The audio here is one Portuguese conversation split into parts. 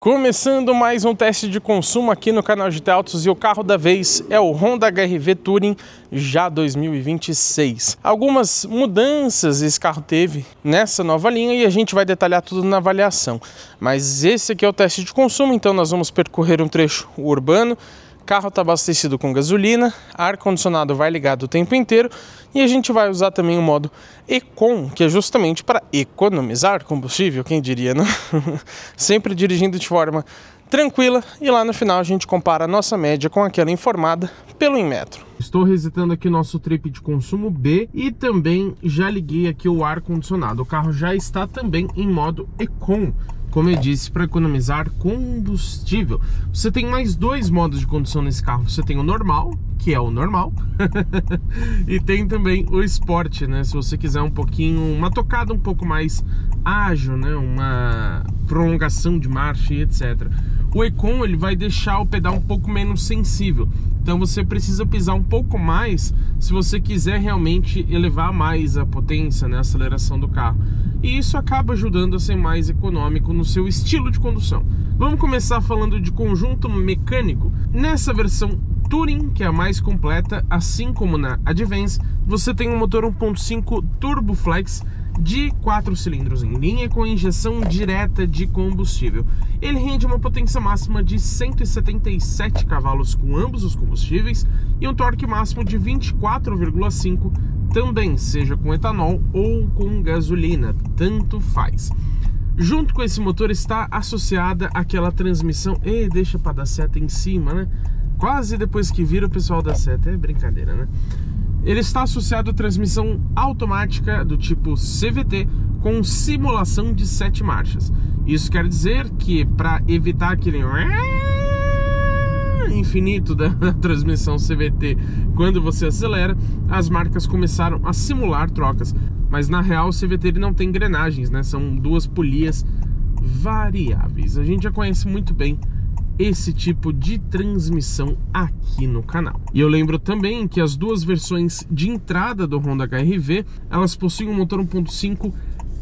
Começando mais um teste de consumo aqui no canal GT Autos, e o carro da vez é o Honda HR-V Touring já 2026. Algumas mudanças esse carro teve nessa nova linha e a gente vai detalhar tudo na avaliação. Mas esse aqui é o teste de consumo, então nós vamos percorrer um trecho urbano. O carro está abastecido com gasolina, ar-condicionado vai ligado o tempo inteiro e a gente vai usar também o modo Econ, que é justamente para economizar combustível, quem diria, não? Sempre dirigindo de forma tranquila, e lá no final a gente compara a nossa média com aquela informada pelo Inmetro. Estou resetando aqui o nosso trip de consumo B e também já liguei aqui o ar-condicionado. O carro já está também em modo Econ, como eu disse, para economizar combustível. Você tem mais dois modos de condução nesse carro. Você tem o normal, que é o normal, e tem também o Sport, né? Se você quiser um pouquinho, uma tocada um pouco mais ágil, né? Uma prolongação de marcha e etc. O Econ, ele vai deixar o pedal um pouco menos sensível. Então você precisa pisar um pouco mais se você quiser realmente elevar mais a potência, né? A aceleração do carro. E isso acaba ajudando a ser mais econômico no seu estilo de condução. Vamos começar falando de conjunto mecânico. Nessa versão Touring, que é a mais completa, assim como na Advance, você tem um motor 1.5 Turbo Flex de 4 cilindros em linha com injeção direta de combustível. Ele rende uma potência máxima de 177 cavalos com ambos os combustíveis e um torque máximo de 24,5, também seja com etanol ou com gasolina, tanto faz. Junto com esse motor está associada aquela transmissão, deixa para dar seta em cima, né? Quase depois que vira o pessoal da seta, é brincadeira, né? Ele está associado à transmissão automática do tipo CVT com simulação de 7 marchas. Isso quer dizer que, para evitar aquele infinito da transmissão CVT quando você acelera, as marcas começaram a simular trocas. Mas na real o CVT ele não tem engrenagens, né? São duas polias variáveis. A gente já conhece muito bem esse tipo de transmissão aqui no canal. E eu lembro também que as duas versões de entrada do Honda HR-V, elas possuem um motor 1.5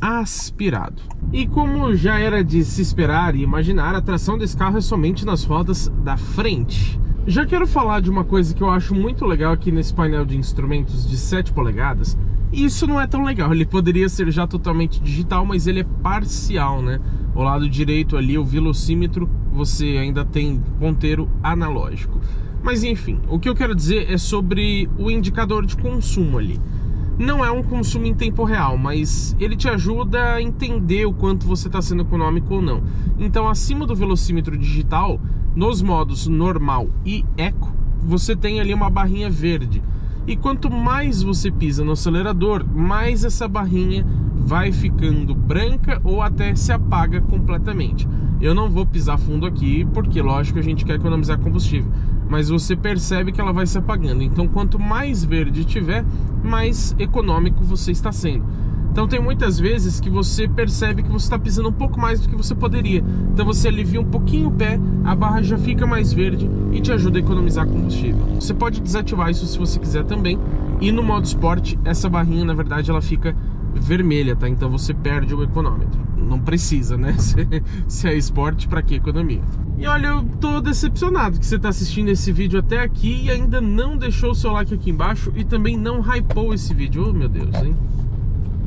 aspirado. E como já era de se esperar e imaginar, a tração desse carro é somente nas rodas da frente. Já quero falar de uma coisa que eu acho muito legal aqui nesse painel de instrumentos de 7 polegadas. Isso não é tão legal, ele poderia ser já totalmente digital, mas ele é parcial, né? O lado direito ali, o velocímetro, você ainda tem ponteiro analógico. Mas enfim, o que eu quero dizer é sobre o indicador de consumo ali. Não é um consumo em tempo real, mas ele te ajuda a entender o quanto você está sendo econômico ou não. Então, acima do velocímetro digital, nos modos normal e eco, você tem ali uma barrinha verde. E quanto mais você pisa no acelerador, mais essa barrinha vai ficando branca ou até se apaga completamente. Eu não vou pisar fundo aqui porque, lógico, a gente quer economizar combustível, mas você percebe que ela vai se apagando. Então, quanto mais verde tiver, mais econômico você está sendo. Então tem muitas vezes que você percebe que você está pisando um pouco mais do que você poderia. Então você alivia um pouquinho o pé, a barra já fica mais verde e te ajuda a economizar combustível. Você pode desativar isso se você quiser também. E no modo Sport, essa barrinha, na verdade, ela fica vermelha, tá? Então você perde o econômetro. Não precisa, né? Se é Sport, pra que economia? E olha, eu tô decepcionado que você tá assistindo esse vídeo até aqui e ainda não deixou o seu like aqui embaixo e também não hypou esse vídeo. Oh, meu Deus, hein?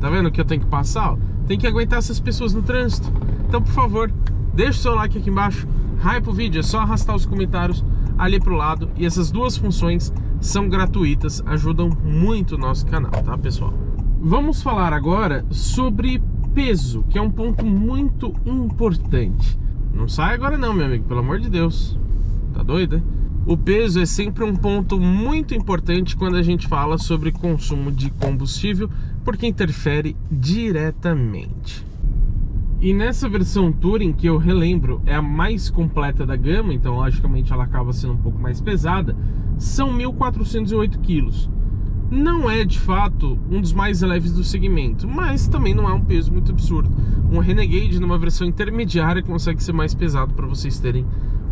Tá vendo o que eu tenho que passar? Tem que aguentar essas pessoas no trânsito. Então, por favor, deixa o seu like aqui embaixo, hype o vídeo, é só arrastar os comentários ali pro lado. E essas duas funções são gratuitas, ajudam muito o nosso canal, tá, pessoal? Vamos falar agora sobre peso, que é um ponto muito importante. Não sai agora não, meu amigo, pelo amor de Deus. Tá doido, né? O peso é sempre um ponto muito importante quando a gente fala sobre consumo de combustível, porque interfere diretamente. E nessa versão Touring, que eu relembro, é a mais completa da gama, então logicamente ela acaba sendo um pouco mais pesada, são 1.408 quilos. Não é de fato um dos mais leves do segmento, mas também não é um peso muito absurdo. Um Renegade numa versão intermediária consegue ser mais pesado, para vocês terem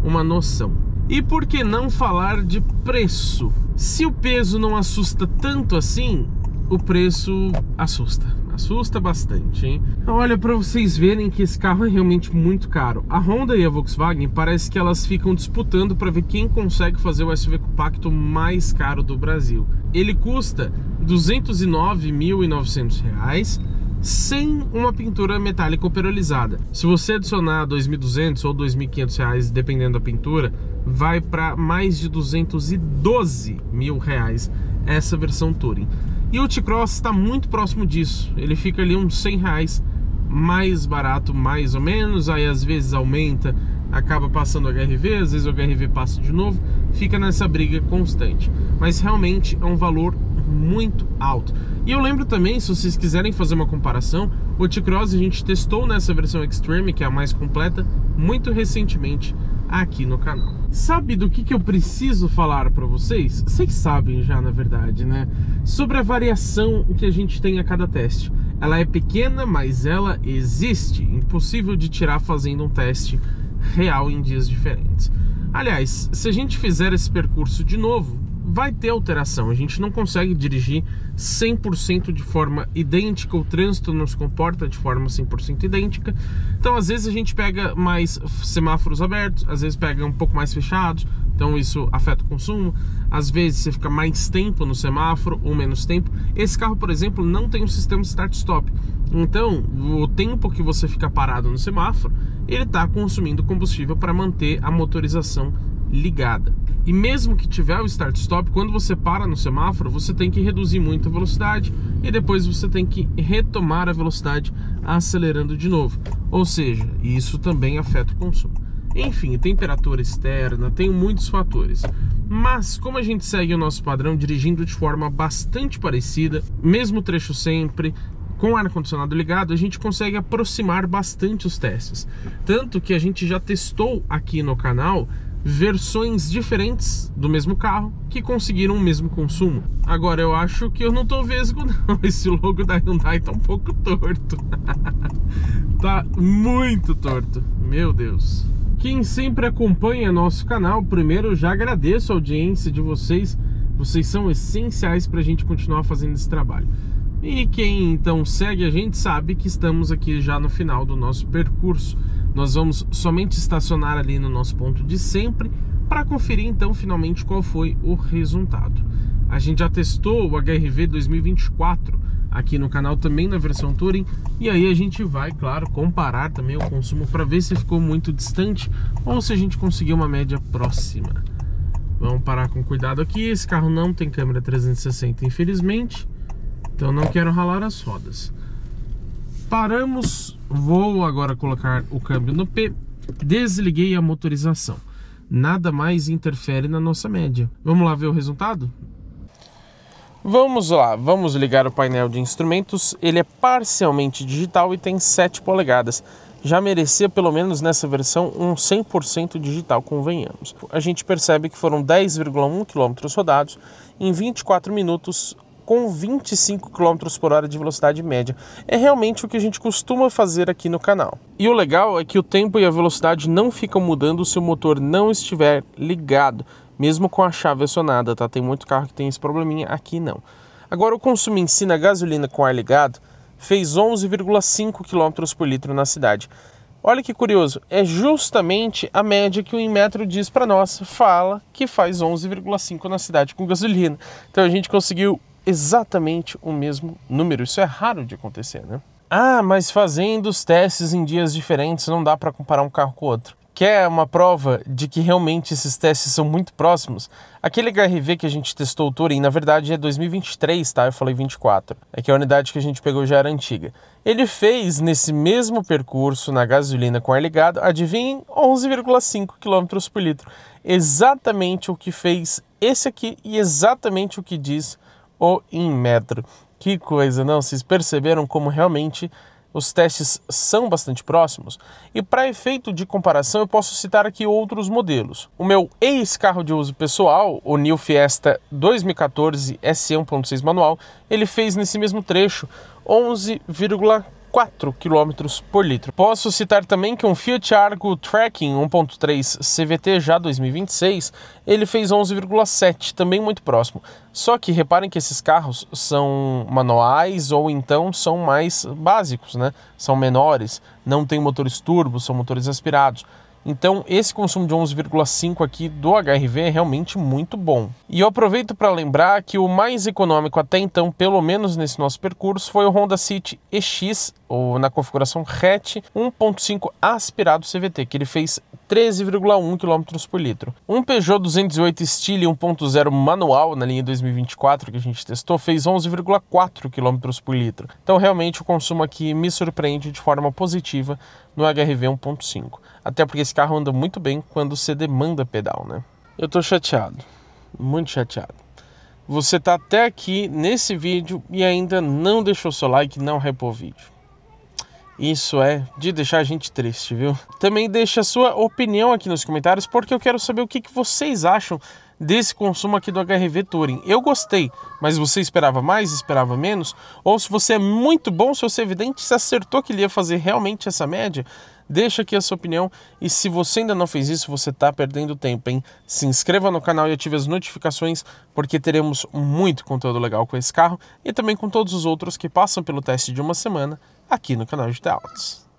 uma noção. E por que não falar de preço? Se o peso não assusta tanto assim, o preço assusta. Assusta bastante, hein? Olha, para vocês verem que esse carro é realmente muito caro. A Honda e a Volkswagen parece que elas ficam disputando para ver quem consegue fazer o SUV compacto mais caro do Brasil. Ele custa R$ 209.900 sem uma pintura metálica operolizada. Se você adicionar R$ 2.200 ou R$ 2.500, dependendo da pintura, vai para mais de R$ 212 mil essa versão Touring. E o T-Cross está muito próximo disso. Ele fica ali uns R$100 mais barato, mais ou menos. Aí às vezes aumenta, acaba passando o HR-V, às vezes o HR-V passa de novo. Fica nessa briga constante. Mas realmente é um valor muito alto. E eu lembro também, se vocês quiserem fazer uma comparação, o T-Cross a gente testou nessa versão Extreme, que é a mais completa, muito recentemente aqui no canal. Sabe do que eu preciso falar para vocês? Vocês sabem já, na verdade, né? Sobre a variação que a gente tem a cada teste. Ela é pequena, mas ela existe. Impossível de tirar fazendo um teste real em dias diferentes. Aliás, se a gente fizer esse percurso de novo, vai ter alteração. A gente não consegue dirigir 100% de forma idêntica, o trânsito não se comporta de forma 100% idêntica. Então às vezes a gente pega mais semáforos abertos, às vezes pega um pouco mais fechados, então isso afeta o consumo. Às vezes você fica mais tempo no semáforo ou menos tempo. Esse carro, por exemplo, não tem um sistema start-stop. Então o tempo que você fica parado no semáforo, ele está consumindo combustível para manter a motorização ligada. E mesmo que tiver o start-stop, quando você para no semáforo, você tem que reduzir muito a velocidade e depois você tem que retomar a velocidade acelerando de novo. Ou seja, isso também afeta o consumo. Enfim, temperatura externa, tem muitos fatores. Mas como a gente segue o nosso padrão dirigindo de forma bastante parecida, mesmo trecho sempre, com o ar-condicionado ligado, a gente consegue aproximar bastante os testes. Tanto que a gente já testou aqui no canal versões diferentes do mesmo carro que conseguiram o mesmo consumo. Agora eu acho que eu não tô vesgo não, esse logo da Hyundai tá um pouco torto. Tá muito torto, meu Deus. Quem sempre acompanha nosso canal, primeiro eu já agradeço a audiência de vocês. Vocês são essenciais pra gente continuar fazendo esse trabalho. E quem então segue a gente sabe que estamos aqui já no final do nosso percurso. Nós vamos somente estacionar ali no nosso ponto de sempre para conferir então finalmente qual foi o resultado. A gente já testou o HR-V 2024 aqui no canal também na versão Touring, e aí a gente vai, claro, comparar também o consumo para ver se ficou muito distante ou se a gente conseguiu uma média próxima. Vamos parar com cuidado aqui, esse carro não tem câmera 360 infelizmente, então não quero ralar as rodas. Paramos, vou agora colocar o câmbio no P, desliguei a motorização. Nada mais interfere na nossa média. Vamos lá ver o resultado? Vamos lá, vamos ligar o painel de instrumentos. Ele é parcialmente digital e tem 7 polegadas. Já merecia, pelo menos nessa versão, um 100% digital, convenhamos. A gente percebe que foram 10,1 km rodados em 24 minutos, com 25 km por hora de velocidade média. É realmente o que a gente costuma fazer aqui no canal. E o legal é que o tempo e a velocidade não ficam mudando se o motor não estiver ligado, mesmo com a chave acionada, tá? Tem muito carro que tem esse probleminha, aqui não. Agora o consumo em si na gasolina com ar ligado fez 11,5 km por litro na cidade. Olha que curioso, é justamente a média que o Inmetro diz para nós, fala que faz 11,5 na cidade com gasolina. Então a gente conseguiu exatamente o mesmo número. Isso é raro de acontecer, né? Ah, mas fazendo os testes em dias diferentes não dá para comparar um carro com o outro. Quer uma prova de que realmente esses testes são muito próximos? Aquele HR-V que a gente testou o Touring, na verdade é 2023, tá? Eu falei 24. É que a unidade que a gente pegou já era antiga. Ele fez nesse mesmo percurso na gasolina com ar ligado, adivinhem, 11,5 km por litro. Exatamente o que fez esse aqui e exatamente o que diz o Inmetro. Que coisa, não? Vocês perceberam como realmente os testes são bastante próximos? E para efeito de comparação eu posso citar aqui outros modelos. O meu ex-carro de uso pessoal, o New Fiesta 2014 SE 1.6 manual, ele fez nesse mesmo trecho 11,4 4 km por litro. Posso citar também que um Fiat Argo Tracking 1.3 CVT já 2026, ele fez 11,7, também muito próximo. Só que reparem que esses carros são manuais ou então são mais básicos, né? São menores, não tem motores turbo, são motores aspirados. Então esse consumo de 11,5 aqui do HR-V é realmente muito bom. E eu aproveito para lembrar que o mais econômico até então, pelo menos nesse nosso percurso, foi o Honda City EX, ou na configuração hatch 1.5 aspirado CVT, que ele fez 13,1 km por litro. Um Peugeot 208 Style 1.0 manual na linha 2024 que a gente testou fez 11,4 km por litro. Então realmente o consumo aqui me surpreende de forma positiva no HR-V 1.5. Até porque esse carro anda muito bem quando você demanda pedal, né? Eu tô chateado, muito chateado. Você tá até aqui nesse vídeo e ainda não deixou seu like, não hypou o vídeo. Isso é de deixar a gente triste, viu? Também deixa a sua opinião aqui nos comentários, porque eu quero saber o que vocês acham desse consumo aqui do HR-V Touring. Eu gostei, mas você esperava mais, esperava menos? Ou se você é muito bom, se você é evidente, se acertou que ele ia fazer realmente essa média? Deixa aqui a sua opinião e se você ainda não fez isso, você está perdendo tempo, hein? Se inscreva no canal e ative as notificações, porque teremos muito conteúdo legal com esse carro e também com todos os outros que passam pelo teste de uma semana aqui no canal GT Autos.